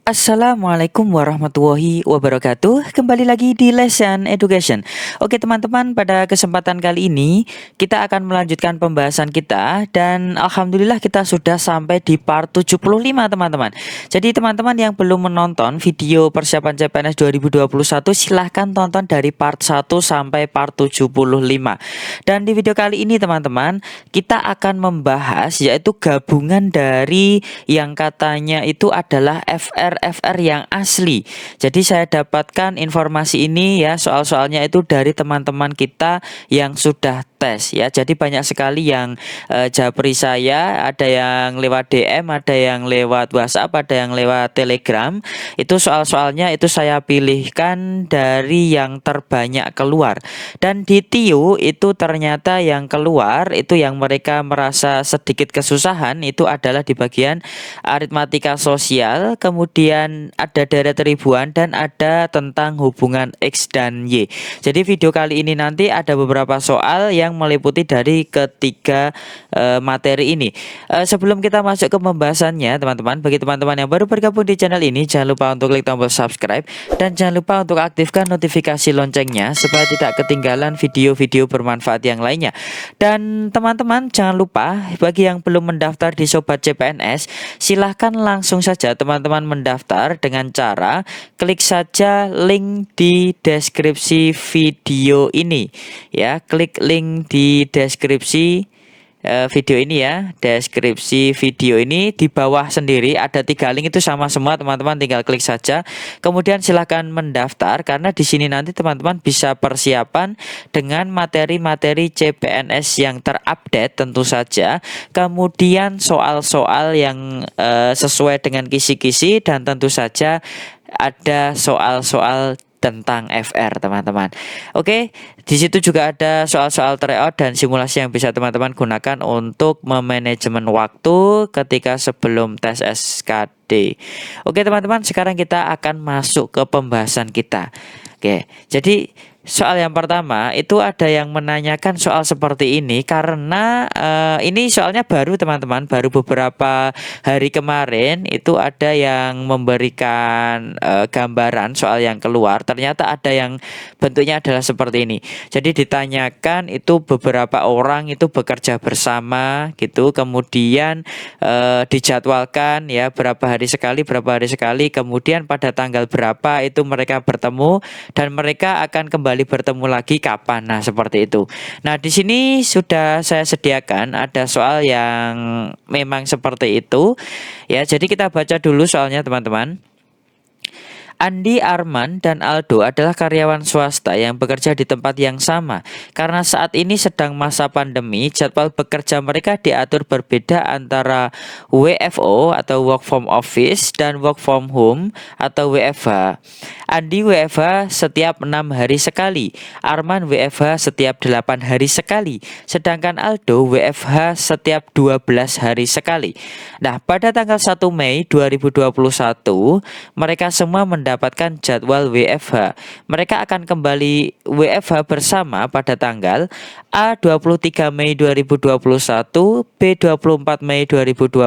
Assalamualaikum warahmatullahi wabarakatuh. Kembali lagi di Lesson Education. Oke teman-teman, pada kesempatan kali ini kita akan melanjutkan pembahasan kita. Dan alhamdulillah kita sudah sampai di part 75 teman-teman. Jadi teman-teman yang belum menonton video persiapan CPNS 2021, silahkan tonton dari part 1 sampai part 75. Dan di video kali ini teman-teman, kita akan membahas yaitu gabungan dari yang katanya itu adalah FR yang asli. Jadi saya dapatkan informasi ini ya, soal-soalnya itu dari teman-teman kita yang sudah tes ya. Jadi banyak sekali yang japri saya, ada yang lewat DM, ada yang lewat WhatsApp, ada yang lewat Telegram. Itu soal-soalnya itu saya pilihkan dari yang terbanyak keluar. Dan di TIU itu ternyata yang keluar itu yang mereka merasa sedikit kesusahan itu adalah di bagian aritmatika sosial, kemudian ada deret ribuan dan ada tentang hubungan X dan Y. Jadi video kali ini nanti ada beberapa soal yang meliputi dari ketiga materi ini. Sebelum kita masuk ke pembahasannya teman-teman, bagi teman-teman yang baru bergabung di channel ini, jangan lupa untuk klik tombol subscribe dan jangan lupa untuk aktifkan notifikasi loncengnya supaya tidak ketinggalan video-video bermanfaat yang lainnya. Dan teman-teman jangan lupa bagi yang belum mendaftar di Sobat CPNS, silahkan langsung saja teman-teman mendaftar dengan cara klik saja link di deskripsi video ini ya, klik link di deskripsi video ini ya, deskripsi video ini di bawah sendiri ada 3 link, itu sama semua teman-teman, tinggal klik saja. Kemudian silahkan mendaftar karena di sini nanti teman-teman bisa persiapan dengan materi-materi CPNS yang terupdate tentu saja. Kemudian soal-soal yang sesuai dengan kisi-kisi dan tentu saja ada soal-soal tentang FR teman-teman. Oke, di situ juga ada soal-soal tryout dan simulasi yang bisa teman-teman gunakan untuk memanajemen waktu ketika sebelum tes SKD. Oke teman-teman, sekarang kita akan masuk ke pembahasan kita. Oke, jadi soal yang pertama itu ada yang menanyakan soal seperti ini karena ini soalnya baru teman-teman, baru beberapa hari kemarin itu ada yang memberikan gambaran soal yang keluar. Ternyata ada yang bentuknya adalah seperti ini. Jadi ditanyakan itu beberapa orang itu bekerja bersama gitu, kemudian dijadwalkan ya berapa hari sekali, kemudian pada tanggal berapa itu mereka bertemu dan mereka akan kembali bertemu lagi kapan. Nah, seperti itu. Nah, di sini sudah saya sediakan ada soal yang memang seperti itu. Ya, jadi kita baca dulu soalnya teman-teman. Andi, Arman, dan Aldo adalah karyawan swasta yang bekerja di tempat yang sama. Karena saat ini sedang masa pandemi, jadwal bekerja mereka diatur berbeda antara WFO atau work from office dan work from home atau WFH. Andi WFH setiap 6 hari sekali, Arman WFH setiap 8 hari sekali, sedangkan Aldo WFH setiap 12 hari sekali. Nah, pada tanggal 1 Mei 2021, mereka semua mendapatkan jadwal WFH. Mereka akan kembali WFH bersama pada tanggal A 23 Mei 2021, B 24 Mei 2021,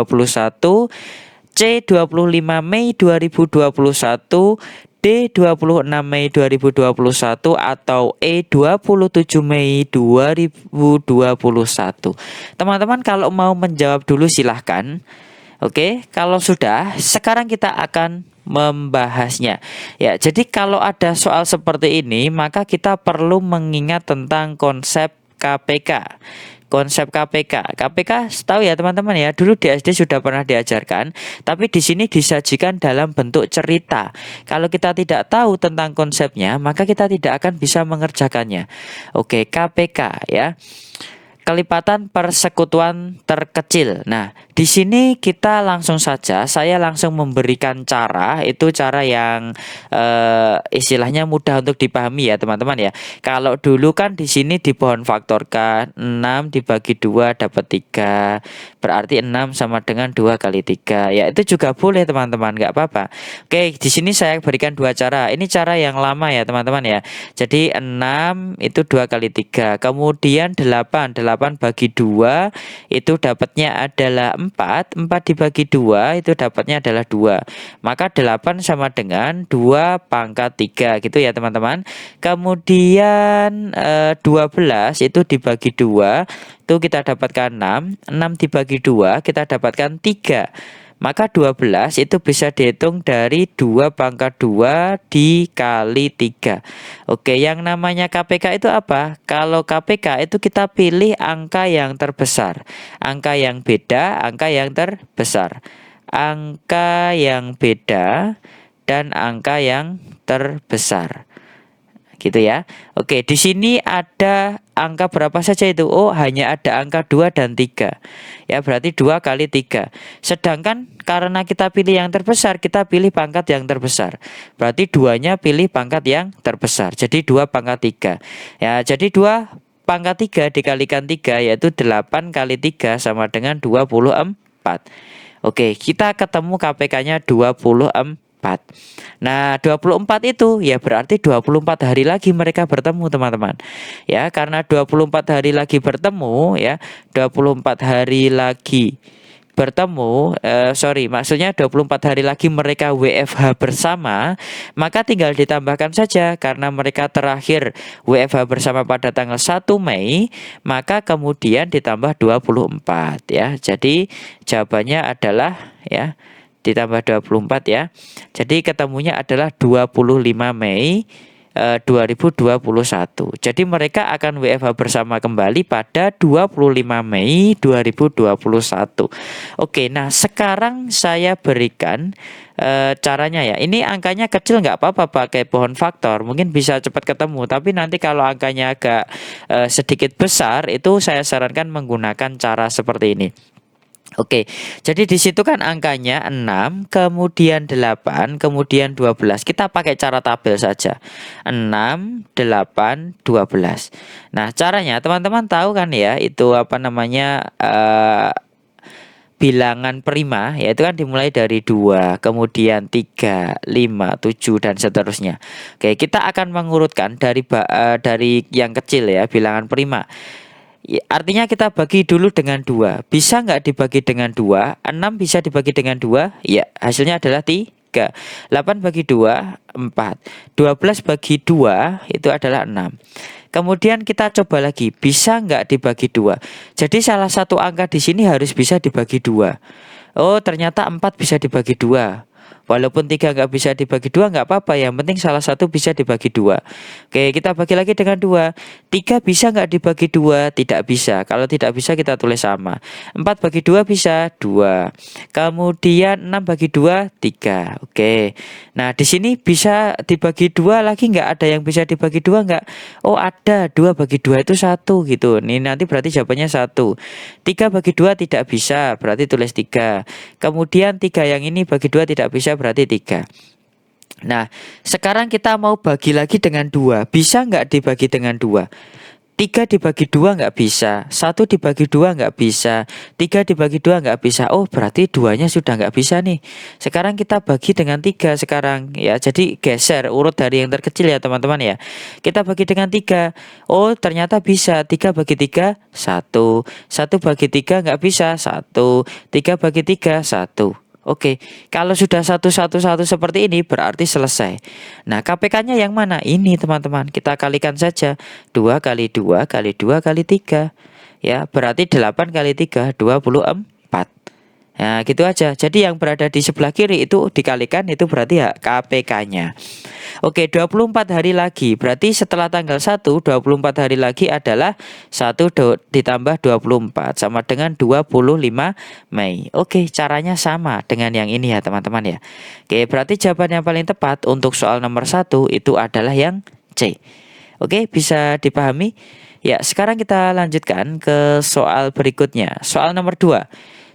C 25 Mei 2021, D 26 Mei 2021 atau E 27 Mei 2021. Teman-teman kalau mau menjawab dulu silahkan. Oke, kalau sudah, sekarang kita akan membahasnya. Ya, jadi kalau ada soal seperti ini, maka kita perlu mengingat tentang konsep KPK. Konsep KPK. KPK tahu ya teman-teman ya, dulu di SD sudah pernah diajarkan, tapi di sini disajikan dalam bentuk cerita. Kalau kita tidak tahu tentang konsepnya, maka kita tidak akan bisa mengerjakannya. Oke, KPK ya. Kelipatan persekutuan terkecil. Nah, di sini kita langsung saja, saya langsung memberikan cara, itu cara yang istilahnya mudah untuk dipahami ya teman-teman ya. Kalau dulu kan di sini dipohon faktorkan 6 dibagi 2 dapat 3. Berarti 6 sama dengan 2 kali 3. Ya, itu juga boleh teman-teman, nggak apa-apa. Oke, di sini saya berikan 2 cara. Ini cara yang lama ya teman-teman ya. Jadi 6 itu 2 kali 3. Kemudian 8 8 bagi 2 itu dapatnya adalah 4. 4 dibagi 2 itu dapatnya adalah 2. Maka 8 sama dengan 2 pangkat 3 gitu ya teman-teman. Kemudian 12 itu dibagi 2 itu kita dapatkan 6. 6 dibagi 2 kita dapatkan 3. Maka 12 itu bisa dihitung dari 2 pangkat 2 dikali 3. Oke, yang namanya KPK itu apa? Kalau KPK itu kita pilih angka yang terbesar. Angka yang beda, angka yang terbesar. Angka yang beda dan angka yang terbesar. Gitu ya. Oke, di sini ada angka berapa saja itu? Oh, hanya ada angka 2 dan 3. Ya, berarti 2 kali 3. Sedangkan karena kita pilih yang terbesar, kita pilih pangkat yang terbesar. Berarti 2-nya pilih pangkat yang terbesar. Jadi 2 pangkat 3. Ya, jadi 2 pangkat 3 dikalikan 3 yaitu 8 kali 3 sama dengan 24. Oke, kita ketemu KPK-nya 24. Nah, 24 itu ya berarti 24 hari lagi mereka bertemu teman-teman. Ya, karena 24 hari lagi bertemu ya, 24 hari lagi bertemu, maksudnya 24 hari lagi mereka WFH bersama, maka tinggal ditambahkan saja karena mereka terakhir WFH bersama pada tanggal 1 Mei, maka kemudian ditambah 24 ya. Jadi jawabannya adalah ya ditambah 24 ya. Jadi ketemunya adalah 25 Mei 2021. Jadi mereka akan WFH bersama kembali pada 25 Mei 2021. Oke, nah sekarang saya berikan caranya ya. Ini angkanya kecil nggak apa-apa pakai pohon faktor, mungkin bisa cepat ketemu. Tapi nanti kalau angkanya agak sedikit besar, itu saya sarankan menggunakan cara seperti ini. Oke, jadi di situ kan angkanya 6, kemudian 8, kemudian 12. Kita pakai cara tabel saja. 6, 8, 12. Nah, caranya teman-teman tahu kan ya, itu apa namanya bilangan prima, yaitu kan dimulai dari 2, kemudian 3, 5, 7 dan seterusnya. Oke, kita akan mengurutkan dari yang kecil ya, bilangan prima. Ya, artinya kita bagi dulu dengan 2. Bisa nggak dibagi dengan 2? 6 bisa dibagi dengan 2? Ya, hasilnya adalah 3. 8 bagi 2, 4. 12 bagi 2 itu adalah 6. Kemudian kita coba lagi, bisa nggak dibagi 2? Jadi salah satu angka di sini harus bisa dibagi 2. Oh, ternyata 4 bisa dibagi 2. Walaupun 3 nggak bisa dibagi 2 nggak apa-apa, yang penting salah satu bisa dibagi 2. Oke, kita bagi lagi dengan 2. 3 bisa nggak dibagi 2? Tidak bisa. Kalau tidak bisa kita tulis sama. 4 bagi 2 bisa 2. Kemudian 6 bagi 2 3. Oke. Nah, di sini bisa dibagi 2 lagi nggak? Ada yang bisa dibagi 2 nggak? Oh, ada. 2 bagi 2 itu 1 gitu. Ini nanti berarti jawabannya 1. 3 bagi 2 tidak bisa, berarti tulis 3. Kemudian 3 yang ini bagi 2 tidak bisa, berarti 3. Nah, sekarang kita mau bagi lagi dengan 2. Bisa nggak dibagi dengan 2? 3 dibagi 2 nggak bisa. 1 dibagi 2 nggak bisa. 3 dibagi 2 nggak bisa. Oh, berarti 2-nya sudah nggak bisa nih. Sekarang kita bagi dengan 3 sekarang ya. Jadi geser urut dari yang terkecil ya teman-teman ya. Kita bagi dengan 3. Oh, ternyata bisa. 3 bagi 3 1. 1 bagi 3 nggak bisa. 1. 3 bagi 3 1. Oke, kalau sudah 1 1 1 seperti ini berarti selesai. Nah, KPK-nya yang mana? Ini teman-teman, kita kalikan saja. 2 kali 2 kali 2 kali 3. Ya, berarti 8 kali 3, 24. Nah, gitu aja. Jadi yang berada di sebelah kiri itu dikalikan, itu berarti KPK-nya. Oke, 24 hari lagi. Berarti setelah tanggal 1, 24 hari lagi adalah 1 ditambah 24 sama dengan 25 Mei. Oke, caranya sama dengan yang ini ya teman-teman ya. Oke, berarti jawaban yang paling tepat untuk soal nomor 1 itu adalah yang C. Oke, bisa dipahami? Ya, sekarang kita lanjutkan ke soal berikutnya. Soal nomor 2.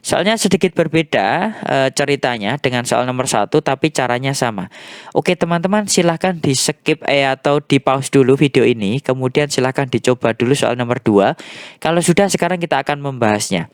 Soalnya sedikit berbeda ceritanya dengan soal nomor satu, tapi caranya sama. Oke teman-teman, silahkan di skip atau di pause dulu video ini, kemudian silahkan dicoba dulu soal nomor 2. Kalau sudah, sekarang kita akan membahasnya.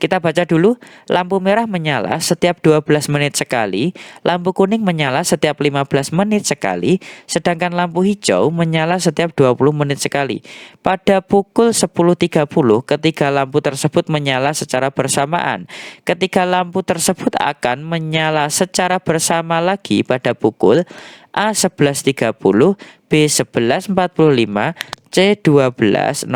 Kita baca dulu. Lampu merah menyala setiap 12 menit sekali, lampu kuning menyala setiap 15 menit sekali, sedangkan lampu hijau menyala setiap 20 menit sekali. Pada pukul 10.30 ketika lampu tersebut menyala secara bersamaan. Ketika lampu tersebut akan menyala secara bersama lagi pada pukul A 11.30, B 11.45, C 12.00,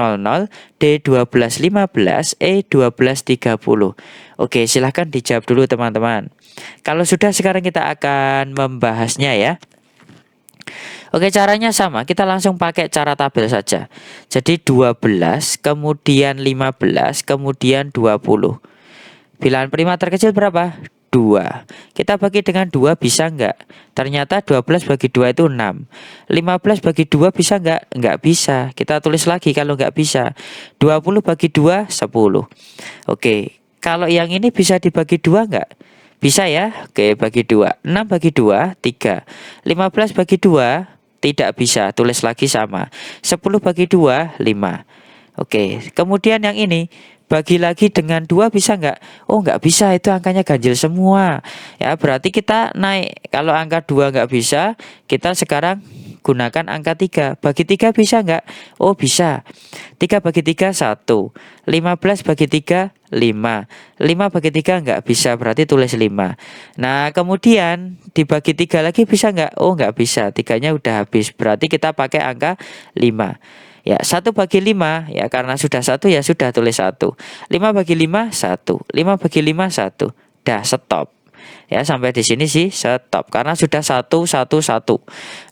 D 12.15, E 12.30. Oke, silahkan dijawab dulu teman-teman. Kalau sudah, sekarang kita akan membahasnya ya. Oke, caranya sama. Kita langsung pakai cara tabel saja. Jadi 12, kemudian 15, kemudian 20. Bilangan prima terkecil berapa? 2. Kita bagi dengan 2 bisa enggak? Ternyata 12 bagi 2 itu 6. 15 bagi 2 bisa enggak? Enggak bisa. Kita tulis lagi kalau enggak bisa. 20 bagi 2, 10. Oke, kalau yang ini bisa dibagi 2 enggak? Bisa ya? Oke, bagi 2. 6 bagi 2, 3. 15 bagi 2, tidak bisa. Tulis lagi sama. 10 bagi 2, 5. Oke, kemudian yang ini bagi lagi dengan 2 bisa nggak? Oh, nggak bisa, itu angkanya ganjil semua. Ya, berarti kita naik. Kalau angka 2 nggak bisa, kita sekarang gunakan angka 3. Bagi 3 bisa nggak? Oh, bisa. 3 bagi 3, 1. 15 bagi 3, 5. 5 bagi 3 nggak bisa, berarti tulis 5. Nah, kemudian dibagi 3 lagi bisa nggak? Oh, nggak bisa, 3-nya udah habis. Berarti kita pakai angka 5. Ya, 1 bagi 5, ya karena sudah 1 ya sudah tulis 1. 5 bagi 5, 1. 5 bagi 5, 1. Dah, stop. Ya, sampai di sini sih stop karena sudah 1 1 1.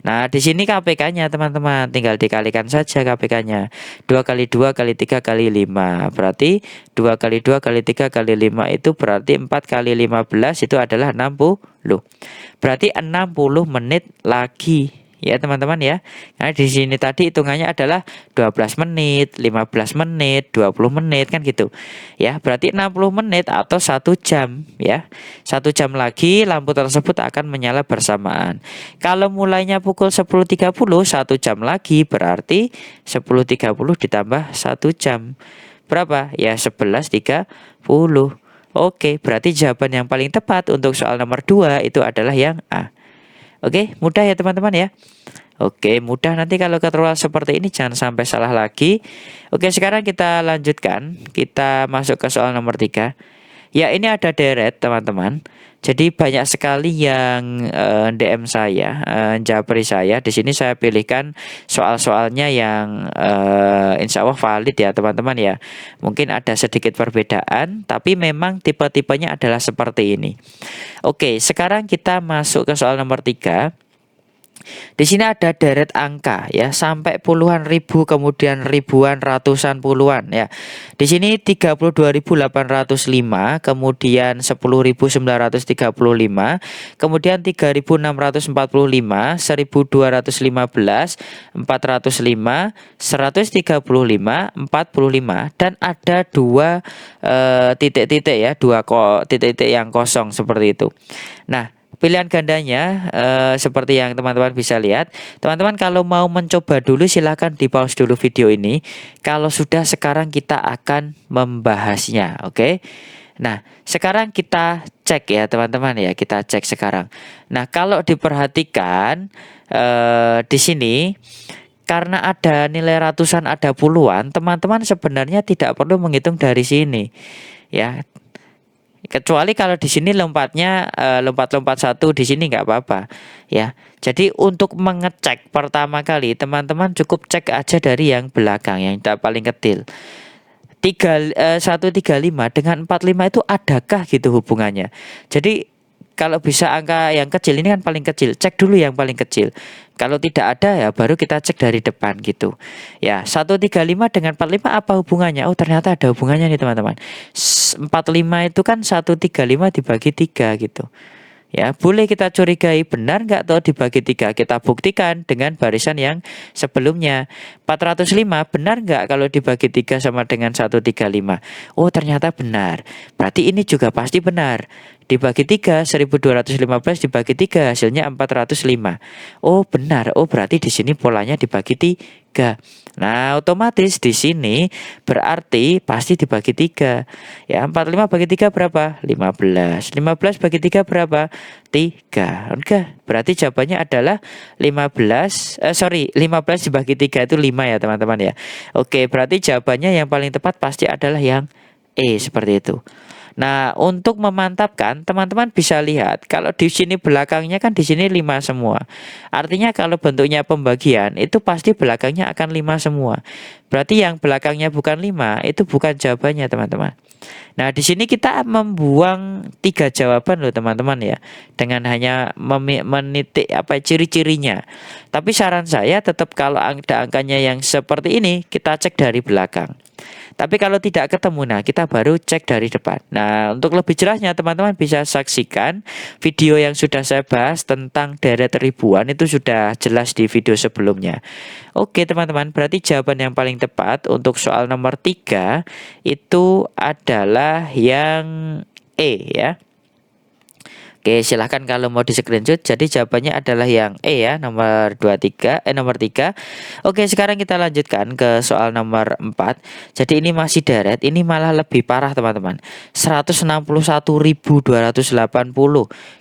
Nah, di sini KPK-nya teman-teman, tinggal dikalikan saja KPK-nya. 2 kali 2 kali 3 kali 5. Berarti 2 kali 2 kali 3 kali 5 itu berarti 4 kali 15 itu adalah 60. Berarti 60 menit lagi. Ya teman-teman ya. Nah, di sini tadi hitungannya adalah 12 menit, 15 menit, 20 menit kan gitu. Ya, berarti 60 menit atau 1 jam ya. 1 jam lagi lampu tersebut akan menyala bersamaan. Kalau mulainya pukul 10.30, 1 jam lagi berarti 10.30 ditambah 1 jam. Berapa? Ya 11.30. Oke, berarti jawaban yang paling tepat untuk soal nomor 2 itu adalah yang A. Oke, mudah ya teman-teman ya. Oke, mudah. Nanti kalau keterusan seperti ini jangan sampai salah lagi. Oke, sekarang kita lanjutkan. Kita masuk ke soal nomor 3. Ya, ini ada deret teman-teman. Jadi banyak sekali yang DM saya, japri saya. Di sini saya pilihkan soal-soalnya yang insya Allah valid ya teman-teman ya. Mungkin ada sedikit perbedaan, tapi memang tipe-tipenya adalah seperti ini. Oke, sekarang kita masuk ke soal nomor 3. Di sini ada deret angka ya, sampai puluhan ribu, kemudian ribuan, ratusan, puluhan ya. Di sini 32.805, kemudian 10.935, kemudian 3.645, 1.215, 405, 135, 45, dan ada dua titik-titik ya, dua titik-titik yang kosong seperti itu. Nah, pilihan gandanya seperti yang teman-teman bisa lihat. Teman-teman kalau mau mencoba dulu silahkan di pause dulu video ini. Kalau sudah, sekarang kita akan membahasnya. Oke. Nah, sekarang kita cek ya teman-teman ya. Kita cek sekarang. Nah, kalau diperhatikan di sini, karena ada nilai ratusan, ada puluhan, teman-teman sebenarnya tidak perlu menghitung dari sini ya. Kecuali kalau di sini lompatnya lompat-lompat 1, di sini nggak apa-apa ya. Jadi untuk mengecek pertama kali teman-teman cukup cek aja dari yang belakang, yang paling kecil. 135 dengan 45 itu adakah gitu hubungannya. Jadi kalau bisa angka yang kecil ini kan paling kecil, cek dulu yang paling kecil. Kalau tidak ada ya baru kita cek dari depan gitu. Ya, 135 dengan 45 apa hubungannya? Oh, ternyata ada hubungannya nih teman-teman. 45 itu kan 135 dibagi 3 gitu. Ya, boleh kita curigai benar nggak toh dibagi 3. Kita buktikan dengan barisan yang sebelumnya. 405 benar nggak kalau dibagi 3 sama dengan 135? Oh, ternyata benar. Berarti ini juga pasti benar. Dibagi 3, 1215 dibagi 3 hasilnya 405. Oh, benar. Oh, berarti di sini polanya dibagi 3. Nah, otomatis di sini berarti pasti dibagi 3. Ya, 45 bagi 3 berapa? 15. 15 bagi 3 berapa? 3. Oke, berarti jawabannya adalah 15 dibagi 3 itu 5 ya teman-teman ya. Oke, berarti jawabannya yang paling tepat pasti adalah yang E, seperti itu. Nah, untuk memantapkan, teman-teman bisa lihat kalau di sini belakangnya kan di sini 5 semua. Artinya kalau bentuknya pembagian itu pasti belakangnya akan 5 semua. Berarti yang belakangnya bukan 5 itu bukan jawabannya, teman-teman. Nah, di sini kita membuang 3 jawaban loh, teman-teman ya. Dengan hanya menitik apa ciri-cirinya. Tapi saran saya tetap kalau ada angkanya yang seperti ini, kita cek dari belakang. Tapi kalau tidak ketemu, nah kita baru cek dari depan. Nah, untuk lebih jelasnya teman-teman bisa saksikan video yang sudah saya bahas tentang deret ribuan, itu sudah jelas di video sebelumnya. Oke teman-teman, berarti jawaban yang paling tepat untuk soal nomor 3 itu adalah yang E ya. Oke, silahkan kalau mau di screenshot. Jadi jawabannya adalah yang E ya, nomor 3. Oke, sekarang kita lanjutkan ke soal nomor 4. Jadi ini masih deret, ini malah lebih parah teman-teman. 161.280,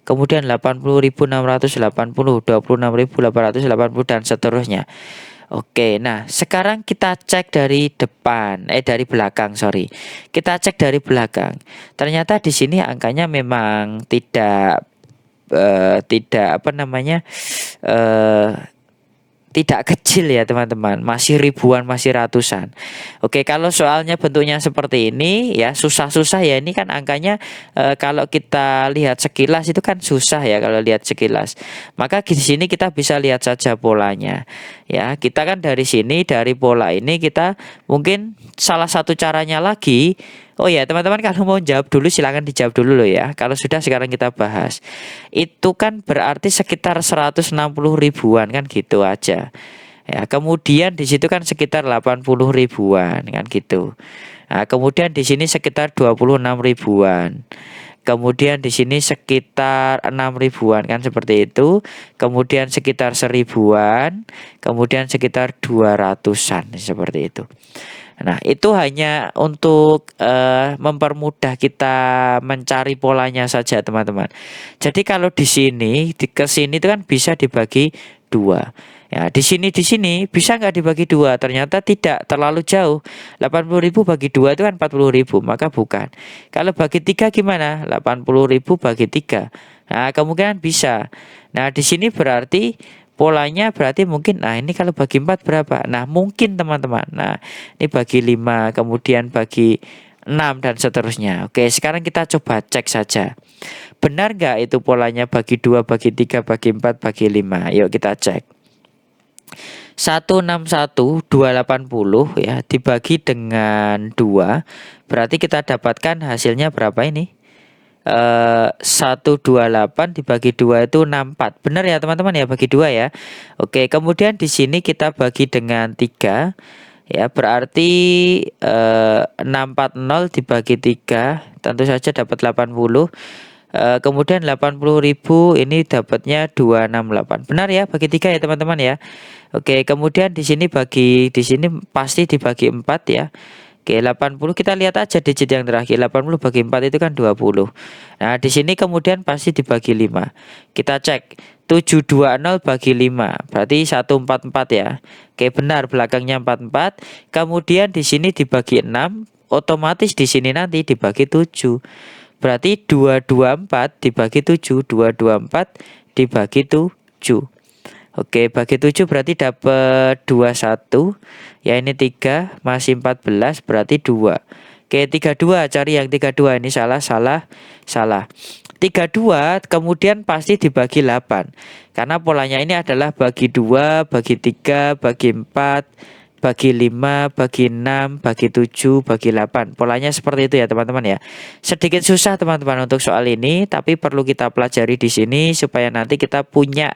kemudian 80.680, 26.880 dan seterusnya. Oke, nah sekarang kita cek dari dari belakang, sorry. Kita cek dari belakang. Ternyata di sini angkanya memang tidak apa namanya eh, tidak kecil ya teman-teman, masih ribuan, masih ratusan. Oke, kalau soalnya bentuknya seperti ini ya susah-susah ya, ini kan angkanya kalau kita lihat sekilas itu kan susah ya kalau lihat sekilas. Maka di sini kita bisa lihat saja polanya. Ya, kita kan dari sini, dari pola ini kita mungkin salah satu caranya lagi. Oh ya teman-teman, kalau mau jawab dulu silakan dijawab dulu loh ya. Kalau sudah sekarang kita bahas. Itu kan berarti sekitar 160 ribuan kan gitu aja. Ya, kemudian di situ kan sekitar 80 ribuan kan gitu. Nah, kemudian di sini sekitar 26 ribuan. Kemudian di sini sekitar 6 ribuan kan seperti itu. Kemudian sekitar 1000-an, kemudian sekitar 200-an seperti itu. Nah, itu hanya untuk mempermudah kita mencari polanya saja, teman-teman. Jadi kalau di sini, ke sini itu kan bisa dibagi 2. Ya, di sini bisa nggak dibagi 2? Ternyata tidak, terlalu jauh. 80.000 bagi 2 itu kan 40.000, maka bukan. Kalau bagi 3 gimana? 80.000 bagi 3. Nah, kemungkinan bisa. Nah, di sini berarti polanya berarti mungkin, nah ini kalau bagi 4 berapa? Nah mungkin teman-teman, nah ini bagi 5, kemudian bagi 6 dan seterusnya. Oke, sekarang kita coba cek saja. Benar nggak itu polanya bagi 2, bagi 3, bagi 4, bagi 5? Yuk kita cek. 161.280 ya dibagi dengan 2, berarti kita dapatkan hasilnya berapa ini? 128 dibagi 2 itu 64. Benar ya teman-teman ya, bagi 2 ya. Oke, kemudian di sini kita bagi dengan 3 ya, berarti 640 dibagi 3 tentu saja dapat 80. Kemudian 80.000 ini dapatnya 268. Benar ya, bagi 3 ya teman-teman ya. Oke, kemudian di sini pasti dibagi 4 ya. Oke, 80 kita lihat aja digit yang terakhir. 80 bagi 4 itu kan 20. Nah, di sini kemudian pasti dibagi 5. Kita cek. 720 bagi 5. Berarti 144 ya. Oke, benar belakangnya 44. Kemudian di sini dibagi 6, otomatis di sini nanti dibagi 7. Berarti 224 dibagi 7, 224 dibagi 7. Oke, bagi 7 berarti dapat 21. Ya ini 3, masih 14 berarti 2. Oke, 32, cari yang 32. Ini salah. 32 kemudian pasti dibagi 8. Karena polanya ini adalah bagi 2, bagi 3, bagi 4, bagi 5, bagi 6, bagi 7, bagi 8. Polanya seperti itu ya teman-teman ya. Sedikit susah teman-teman untuk soal ini, tapi perlu kita pelajari di sini supaya nanti kita punya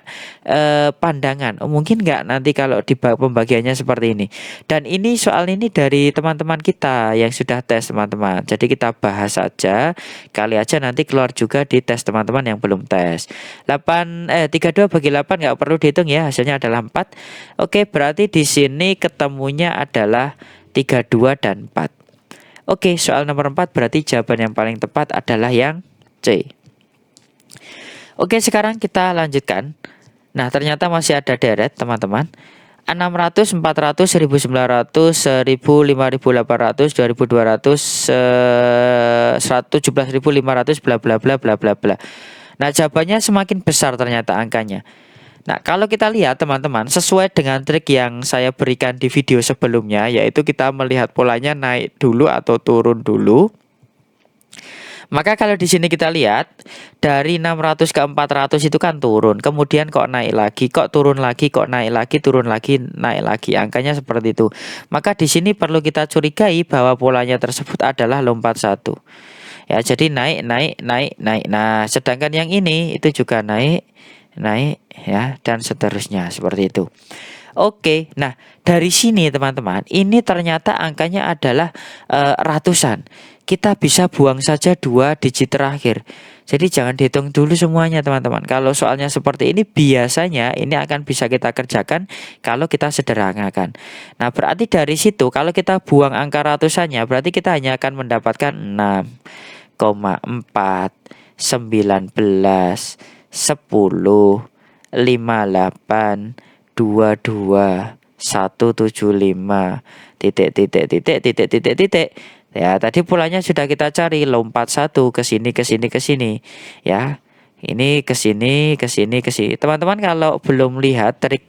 pandangan. Mungkin nggak nanti kalau di pembagiannya seperti ini. Dan ini soal ini dari teman-teman kita yang sudah tes teman-teman. Jadi kita bahas saja, kali aja nanti keluar juga di tes teman-teman yang belum tes. 32 bagi 8 nggak perlu dihitung ya, hasilnya adalah 4. Oke, berarti di sini ketemunya adalah 32 dan 4. Oke, soal nomor 4 berarti jawaban yang paling tepat adalah yang C. Oke, sekarang kita lanjutkan. Nah, ternyata masih ada deret, teman-teman. 600, 400, 1900, 1000, 5800, 2200, 117.500, bla bla bla bla bla bla. Nah, jawabannya semakin besar ternyata angkanya. Nah, kalau kita lihat teman-teman, sesuai dengan trik yang saya berikan di video sebelumnya, yaitu kita melihat polanya naik dulu atau turun dulu. Maka kalau di sini kita lihat, dari 600 ke 400 itu kan turun, kemudian kok naik lagi, kok turun lagi, kok naik lagi, turun lagi, naik lagi, angkanya seperti itu. Maka di sini perlu kita curigai bahwa polanya tersebut adalah lompat satu. Ya, jadi naik, naik, naik, naik. Nah, sedangkan yang ini itu juga naik, naik ya, dan seterusnya seperti itu. Oke, nah dari sini teman-teman, ini ternyata angkanya adalah ratusan. Kita bisa buang saja 2 digit terakhir. Jadi jangan dihitung dulu semuanya teman-teman. Kalau soalnya seperti ini biasanya ini akan bisa kita kerjakan kalau kita sederhanakan. Nah, berarti dari situ kalau kita buang angka ratusannya, berarti kita hanya akan mendapatkan 6,4, 19, 10, 58, 22, 175, titik titik titik titik titik titik. Ya, tadi polanya sudah kita cari, lompat satu ke sini ke sini ke sini. Ya. Ini ke sini ke sini ke sini. Teman-teman kalau belum lihat trik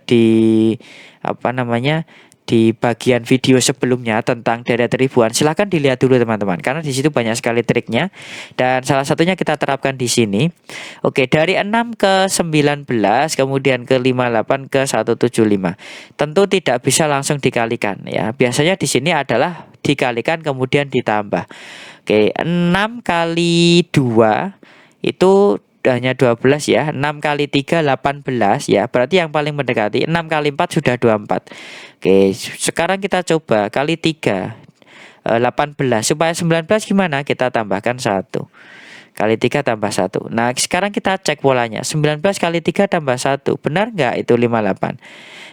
di apa namanya? Di bagian video sebelumnya tentang deret ribuan, silahkan dilihat dulu teman-teman, karena di situ banyak sekali triknya dan salah satunya kita terapkan di sini. Oke, dari 6 ke 19, kemudian ke 58 ke 175. Tentu tidak bisa langsung dikalikan ya. Biasanya di sini adalah dikalikan kemudian ditambah. Oke, 6 kali 2 itu hanya 12 ya. 6 kali 3 18 ya. Berarti yang paling mendekati 6 kali 4 sudah 24. Oke, sekarang kita coba kali 3 18. Supaya 19 gimana? Kita tambahkan 1. Kali 3 tambah 1. Nah, sekarang kita cek polanya. 19 kali 3 tambah 1. Benar nggak itu 58?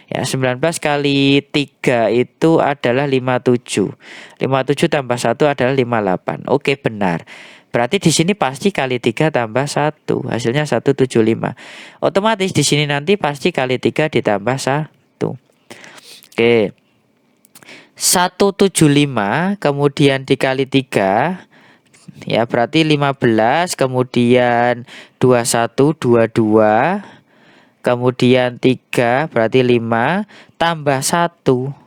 Ya, 19 kali 3 itu adalah 57. 57 tambah 1 adalah 58. Oke, benar. Berarti di sini pasti kali 3 tambah 1. Hasilnya 175. Otomatis di sini nanti pasti kali 3 ditambah 1. Oke. 175 kemudian dikali 3 ya, berarti 15, kemudian 21 22, kemudian 3 berarti 5 tambah 1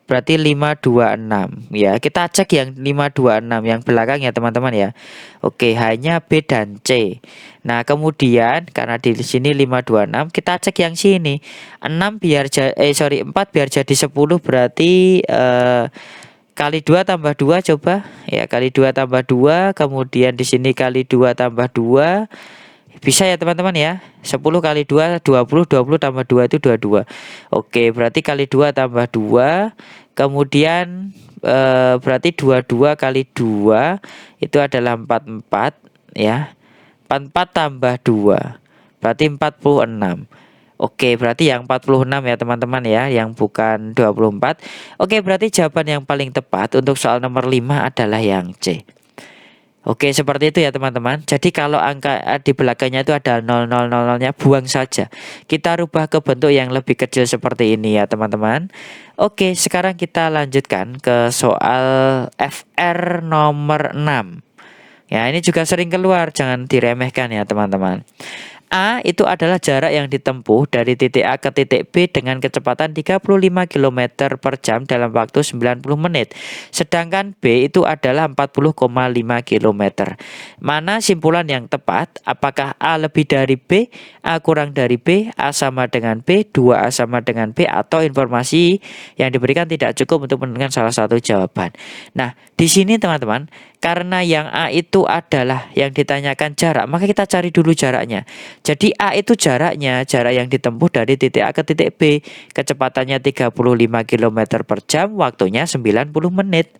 berarti 526 ya. Kita cek yang 526 yang belakang ya teman-teman ya. Oke, hanya B dan C. Nah, kemudian karena di sini 526, kita cek yang sini. 4 biar jadi 10 berarti kali 2 tambah 2 coba ya, kali 2 tambah 2, kemudian di sini kali 2 tambah 2. Bisa ya teman-teman ya. 10 kali 2 20, 20 tambah 2 itu 22. Oke, berarti kali 2 tambah 2. Kemudian berarti 22 kali 2 itu adalah 44 ya. 44 tambah 2 berarti 46. Oke, berarti yang 46 ya teman-teman ya, yang bukan 24. Oke, berarti jawaban yang paling tepat untuk soal nomor 5 adalah yang C. Oke, seperti itu ya teman-teman. Jadi kalau angka di belakangnya itu ada 0000-nya, buang saja. Kita rubah ke bentuk yang lebih kecil seperti ini ya teman-teman. Oke, sekarang kita lanjutkan ke soal FR nomor 6. Ya, ini juga sering keluar, jangan diremehkan ya teman-teman. A itu adalah jarak yang ditempuh dari titik A ke titik B dengan kecepatan 35 km per jam dalam waktu 90 menit. Sedangkan B itu adalah 40,5 km. Mana simpulan yang tepat? Apakah A lebih dari B, A kurang dari B, A sama dengan B, 2A sama dengan B, atau informasi yang diberikan tidak cukup untuk menentukan salah satu jawaban. Nah, di sini teman-teman, karena yang A itu adalah yang ditanyakan jarak, maka kita cari dulu jaraknya. Jadi A itu jaraknya, jarak yang ditempuh dari titik A ke titik B. Kecepatannya 35 km per jam, waktunya 90 menit.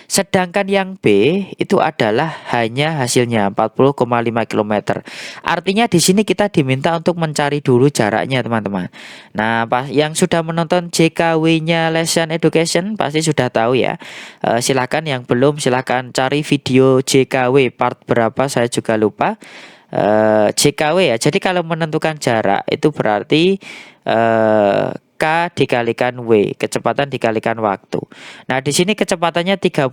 Sedangkan yang B itu adalah hanya hasilnya 40,5 km. Artinya di sini kita diminta untuk mencari dulu jaraknya, teman-teman. Nah, yang sudah menonton JKW-nya Lesson Education pasti sudah tahu ya. Silakan yang belum, silakan cari video JKW part berapa, saya juga lupa. JKW ya. Jadi kalau menentukan jarak itu berarti K dikalikan W, kecepatan dikalikan waktu. Nah, di sini kecepatannya 35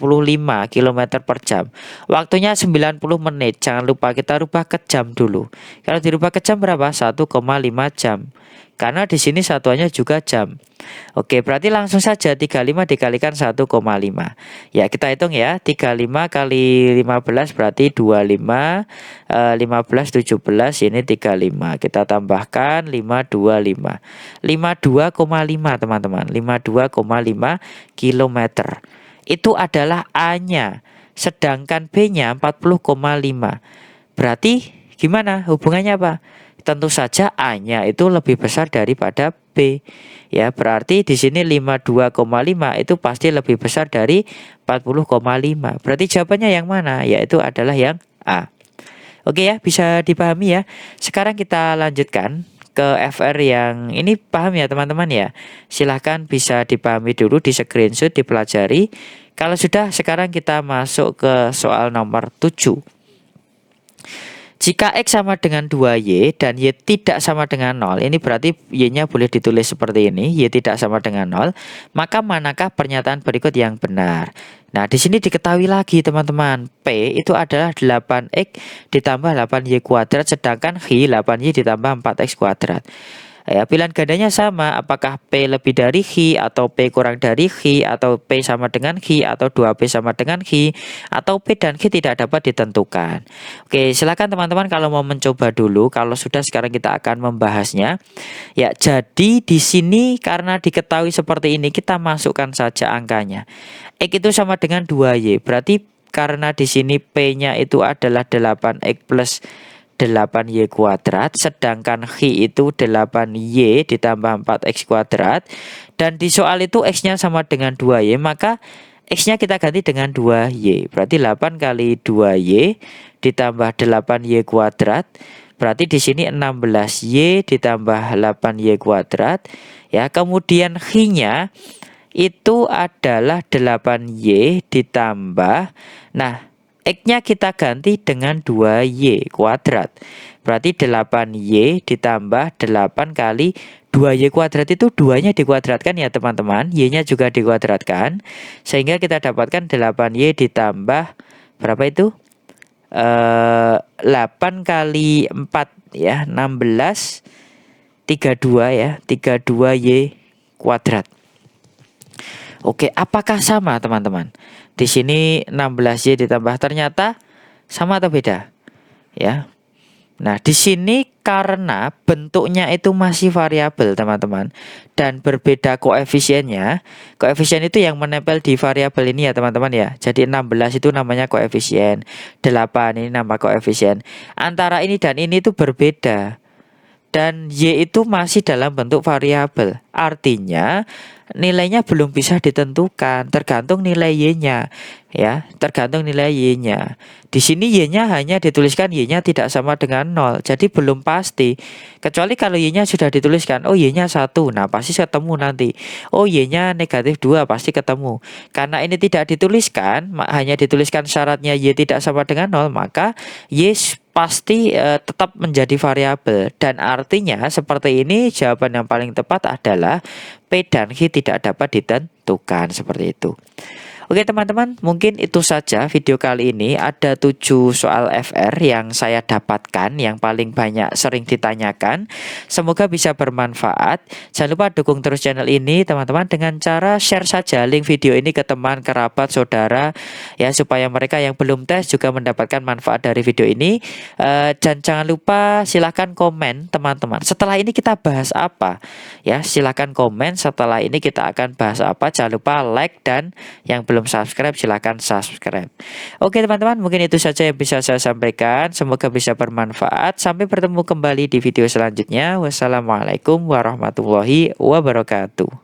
km per jam. Waktunya 90 menit. Jangan lupa kita rubah ke jam dulu. Kalau dirubah ke jam berapa? 1,5 jam. Karena di sini satuannya juga jam. Oke, berarti langsung saja 35 dikalikan 1,5. Ya, kita hitung ya. 35 kali 15 berarti 25. 15 17 ini 35. Kita tambahkan 525. 52,5 teman-teman. 52,5 kilometer. Itu adalah A-nya. Sedangkan B-nya 40,5. Berarti gimana? Hubungannya apa? Tentu saja A-nya itu lebih besar daripada B. Ya, berarti di sini 52,5 itu pasti lebih besar dari 40,5. Berarti jawabannya yang mana? Yaitu adalah yang A. Oke ya, bisa dipahami ya. Sekarang kita lanjutkan ke FR yang ini, paham ya teman-teman ya. Silahkan bisa dipahami dulu, di screenshot, dipelajari. Kalau sudah, sekarang kita masuk ke soal nomor 7. Jika X sama dengan 2Y dan Y tidak sama dengan 0, ini berarti Y-nya boleh ditulis seperti ini, Y tidak sama dengan 0, maka manakah pernyataan berikut yang benar? Nah, di sini diketahui lagi teman-teman, P itu adalah 8X ditambah 8Y kuadrat, sedangkan X 8Y ditambah 4X kuadrat. Ya, pilihan gandanya sama, apakah P lebih dari X, atau P kurang dari X, atau P sama dengan X, atau 2P sama dengan X, atau P dan X tidak dapat ditentukan. Oke, silakan teman-teman kalau mau mencoba dulu. Kalau sudah, sekarang kita akan membahasnya. Ya, jadi di sini karena diketahui seperti ini, kita masukkan saja angkanya. X itu sama dengan 2Y, berarti karena di sini P-nya itu adalah 8X plus 8Y kuadrat, sedangkan X itu 8Y ditambah 4X kuadrat, dan di soal itu X-nya sama dengan 2Y, maka X-nya kita ganti dengan 2Y, berarti 8 kali 2Y ditambah 8Y kuadrat, berarti di sini 16Y ditambah 8Y kuadrat. Ya, kemudian X-nya itu adalah 8Y ditambah, nah, X-nya kita ganti dengan 2Y kuadrat. Berarti 8Y ditambah 8 kali 2Y kuadrat, itu 2-nya dikuadratkan ya teman-teman. Y-nya juga dikuadratkan. Sehingga kita dapatkan 8Y ditambah berapa itu? 8 kali 4 ya, 16. 32 ya, 32Y kuadrat. Oke, apakah sama teman-teman? Di sini 16Y ditambah, ternyata sama atau beda? Ya. Nah, di sini karena bentuknya itu masih variabel teman-teman, dan berbeda koefisiennya. Koefisien itu yang menempel di variabel ini ya teman-teman ya. Jadi 16 itu namanya koefisien, 8 ini nama koefisien. Antara ini dan ini itu berbeda. Dan Y itu masih dalam bentuk variabel. Artinya nilainya belum bisa ditentukan, tergantung nilai Y-nya. Ya, tergantung nilai Y-nya. Di sini Y-nya hanya dituliskan Y-nya tidak sama dengan 0. Jadi belum pasti. Kecuali kalau Y-nya sudah dituliskan, oh Y-nya 1. Nah, pasti ketemu nanti. Oh, Y-nya negatif 2, pasti ketemu. Karena ini tidak dituliskan, hanya dituliskan syaratnya Y tidak sama dengan 0, maka Y pasti tetap menjadi variabel. Dan artinya seperti ini, jawaban yang paling tepat adalah P dan Q tidak dapat ditentukan, seperti itu. Oke teman-teman, mungkin itu saja video kali ini. Ada 7 soal FR yang saya dapatkan, yang paling banyak sering ditanyakan. Semoga bisa bermanfaat. Jangan lupa dukung terus channel ini teman-teman dengan cara share saja link video ini ke teman, kerabat, saudara, ya, supaya mereka yang belum tes juga mendapatkan manfaat dari video ini. Dan jangan lupa silahkan komen teman-teman. Setelah ini kita bahas apa? Ya, silahkan komen setelah ini kita akan bahas apa. Jangan lupa like, dan yang belum subscribe silahkan subscribe. Oke teman-teman, mungkin itu saja yang bisa saya sampaikan. Semoga bisa bermanfaat. Sampai bertemu kembali di video selanjutnya. Wassalamualaikum warahmatullahi wabarakatuh.